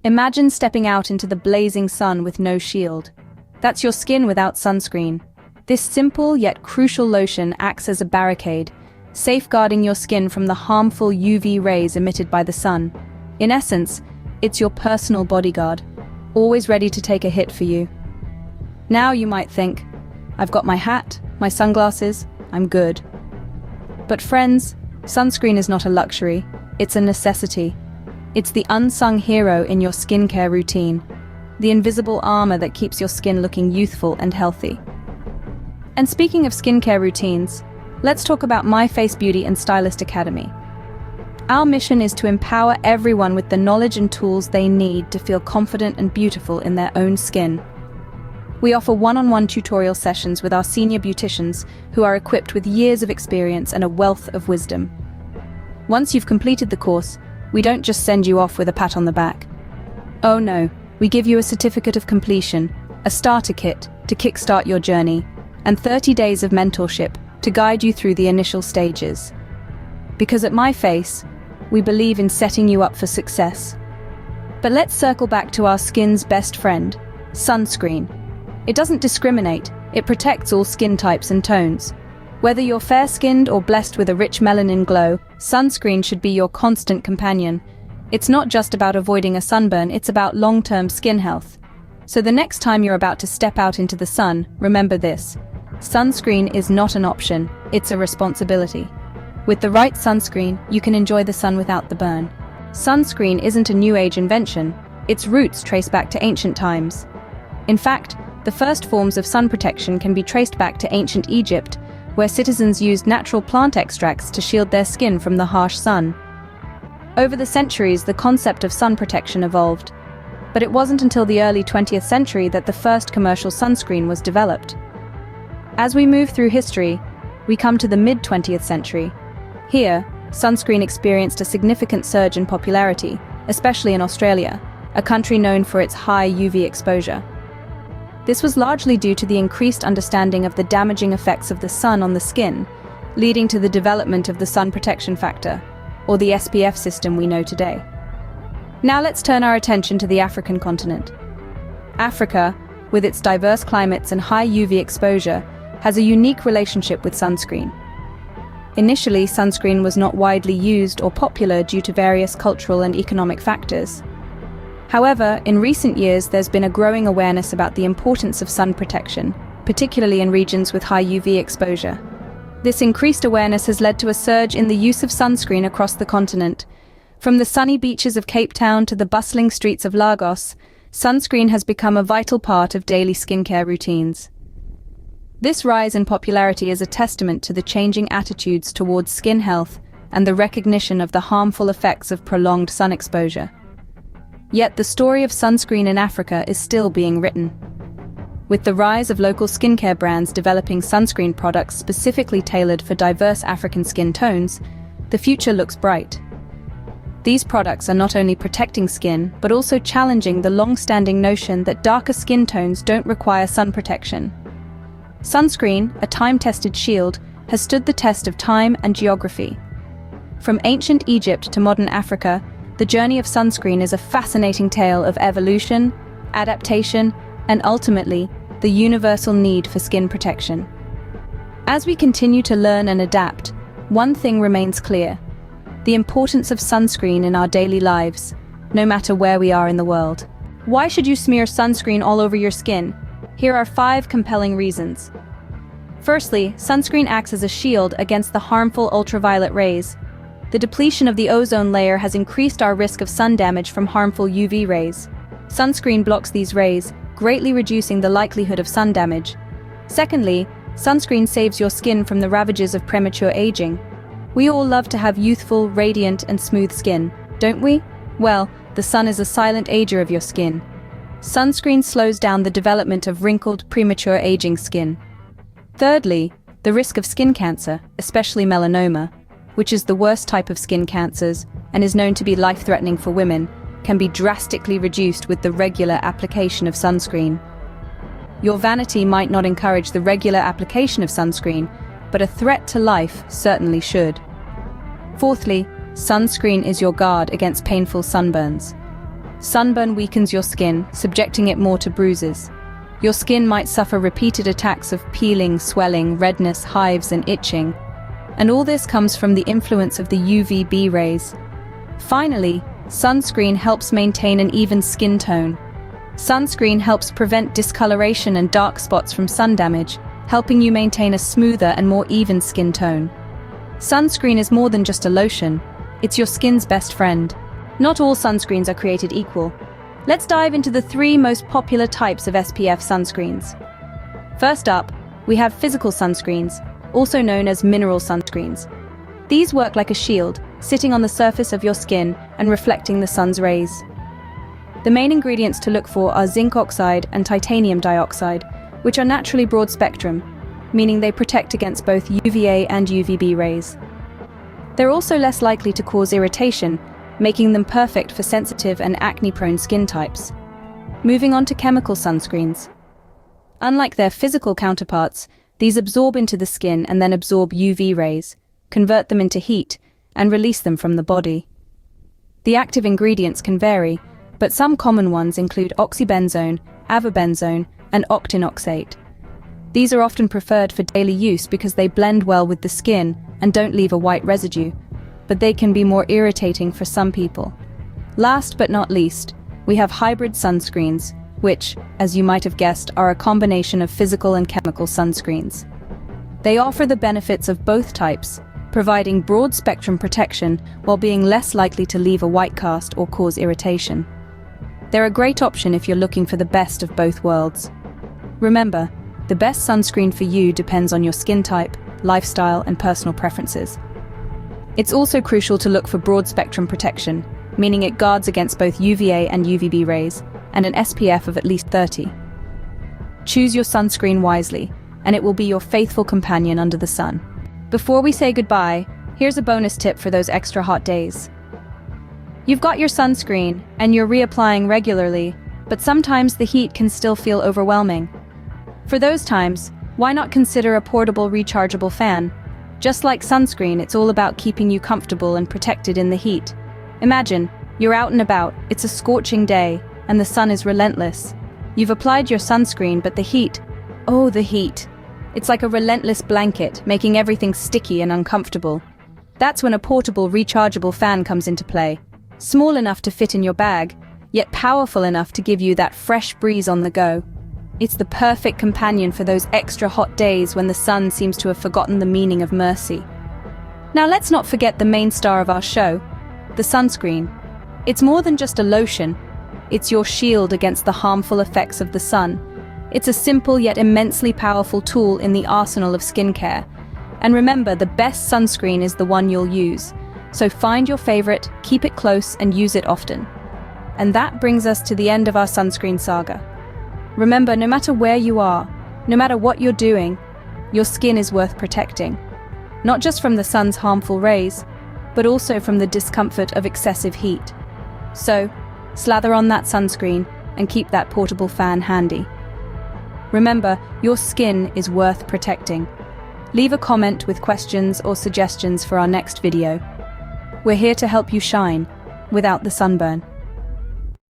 Imagine stepping out into the blazing sun with no shield. That's your skin without sunscreen. This simple yet crucial lotion acts as a barricade, safeguarding your skin from the harmful UV rays emitted by the sun. In essence, it's your personal bodyguard, always ready to take a hit for you. Now you might think, I've got my hat, my sunglasses, I'm good. But friends, sunscreen is not a luxury, it's a necessity. It's the unsung hero in your skincare routine, the invisible armor that keeps your skin looking youthful and healthy. And speaking of skincare routines, let's talk about Myface Beauty and Stylist Academy. Our mission is to empower everyone with the knowledge and tools they need to feel confident and beautiful in their own skin. We offer one-on-one tutorial sessions with our senior beauticians who are equipped with years of experience and a wealth of wisdom. Once you've completed the course, we don't just send you off with a pat on the back. Oh no, we give you a certificate of completion, a starter kit to kickstart your journey, and 30 days of mentorship to guide you through the initial stages. Because at Myface, we believe in setting you up for success. But let's circle back to our skin's best friend, sunscreen. It doesn't discriminate, it protects all skin types and tones. Whether you're fair-skinned or blessed with a rich melanin glow, sunscreen should be your constant companion. It's not just about avoiding a sunburn, it's about long-term skin health. So the next time you're about to step out into the sun, remember this. Sunscreen is not an option, it's a responsibility. With the right sunscreen, you can enjoy the sun without the burn. Sunscreen isn't a new age invention, its roots trace back to ancient times. In fact, the first forms of sun protection can be traced back to ancient Egypt, where citizens used natural plant extracts to shield their skin from the harsh sun. Over the centuries, the concept of sun protection evolved, but it wasn't until the early 20th century that the first commercial sunscreen was developed. As we move through history, we come to the mid-20th century. Here, sunscreen experienced a significant surge in popularity, especially in Australia, a country known for its high UV exposure. This was largely due to the increased understanding of the damaging effects of the sun on the skin, leading to the development of the sun protection factor, or the SPF system we know today. Now let's turn our attention to the African continent. Africa, with its diverse climates and high UV exposure, has a unique relationship with sunscreen. Initially, sunscreen was not widely used or popular due to various cultural and economic factors. However, in recent years there's been a growing awareness about the importance of sun protection, particularly in regions with high UV exposure. This increased awareness has led to a surge in the use of sunscreen across the continent. From the sunny beaches of Cape Town to the bustling streets of Lagos, sunscreen has become a vital part of daily skincare routines. This rise in popularity is a testament to the changing attitudes towards skin health and the recognition of the harmful effects of prolonged sun exposure. Yet the story of sunscreen in Africa is still being written. With the rise of local skincare brands developing sunscreen products specifically tailored for diverse African skin tones, the future looks bright. These products are not only protecting skin, but also challenging the long-standing notion that darker skin tones don't require sun protection. Sunscreen, a time-tested shield, has stood the test of time and geography. From ancient Egypt to modern Africa, the journey of sunscreen is a fascinating tale of evolution, adaptation, and ultimately, the universal need for skin protection. As we continue to learn and adapt, one thing remains clear: the importance of sunscreen in our daily lives, no matter where we are in the world. Why should you smear sunscreen all over your skin? Here are 5 compelling reasons. Firstly, sunscreen acts as a shield against the harmful ultraviolet rays. The depletion of the ozone layer has increased our risk of sun damage from harmful UV rays. Sunscreen blocks these rays, greatly reducing the likelihood of sun damage. Secondly, sunscreen saves your skin from the ravages of premature aging. We all love to have youthful, radiant, and smooth skin, don't we? Well, the sun is a silent ager of your skin. Sunscreen slows down the development of wrinkled, premature aging skin. Thirdly, the risk of skin cancer, especially melanoma, which is the worst type of skin cancers and is known to be life-threatening for women, can be drastically reduced with the regular application of sunscreen. Your vanity might not encourage the regular application of sunscreen, but a threat to life certainly should. Fourthly, sunscreen is your guard against painful sunburns. Sunburn weakens your skin, subjecting it more to bruises. Your skin might suffer repeated attacks of peeling, swelling, redness, hives, and itching. And all this comes from the influence of the UVB rays. Finally, sunscreen helps maintain an even skin tone. Sunscreen helps prevent discoloration and dark spots from sun damage, helping you maintain a smoother and more even skin tone. Sunscreen is more than just a lotion. It's your skin's best friend. Not all sunscreens are created equal. Let's dive into the 3 most popular types of SPF sunscreens. First up, we have physical sunscreens, also known as mineral sunscreens. These work like a shield, sitting on the surface of your skin and reflecting the sun's rays. The main ingredients to look for are zinc oxide and titanium dioxide, which are naturally broad spectrum, meaning they protect against both UVA and UVB rays. They're also less likely to cause irritation, making them perfect for sensitive and acne-prone skin types. Moving on to chemical sunscreens. Unlike their physical counterparts, these absorb into the skin and then absorb UV rays, convert them into heat, and release them from the body. The active ingredients can vary, but some common ones include oxybenzone, avobenzone, and octinoxate. These are often preferred for daily use because they blend well with the skin and don't leave a white residue, but they can be more irritating for some people. Last but not least, we have hybrid sunscreens, which, as you might have guessed, are a combination of physical and chemical sunscreens. They offer the benefits of both types, providing broad spectrum protection while being less likely to leave a white cast or cause irritation. They're a great option if you're looking for the best of both worlds. Remember, the best sunscreen for you depends on your skin type, lifestyle, and personal preferences. It's also crucial to look for broad spectrum protection, meaning it guards against both UVA and UVB rays, and an SPF of at least 30. Choose your sunscreen wisely, and it will be your faithful companion under the sun. Before we say goodbye, here's a bonus tip for those extra hot days. You've got your sunscreen, and you're reapplying regularly, but sometimes the heat can still feel overwhelming. For those times, why not consider a portable rechargeable fan? Just like sunscreen, it's all about keeping you comfortable and protected in the heat. Imagine, you're out and about, it's a scorching day, and the sun is relentless. You've applied your sunscreen, but the heat, oh, the heat. It's like a relentless blanket, making everything sticky and uncomfortable. That's when a portable rechargeable fan comes into play. Small enough to fit in your bag, yet powerful enough to give you that fresh breeze on the go. It's the perfect companion for those extra hot days when the sun seems to have forgotten the meaning of mercy. Now let's not forget the main star of our show, the sunscreen. It's more than just a lotion. It's your shield against the harmful effects of the sun. It's a simple yet immensely powerful tool in the arsenal of skincare. And remember, the best sunscreen is the one you'll use. So find your favorite, keep it close, and use it often. And that brings us to the end of our sunscreen saga. Remember, no matter where you are, no matter what you're doing, your skin is worth protecting. Not just from the sun's harmful rays, but also from the discomfort of excessive heat. So, slather on that sunscreen and keep that portable fan handy. Remember, your skin is worth protecting. Leave a comment with questions or suggestions for our next video. We're here to help you shine without the sunburn.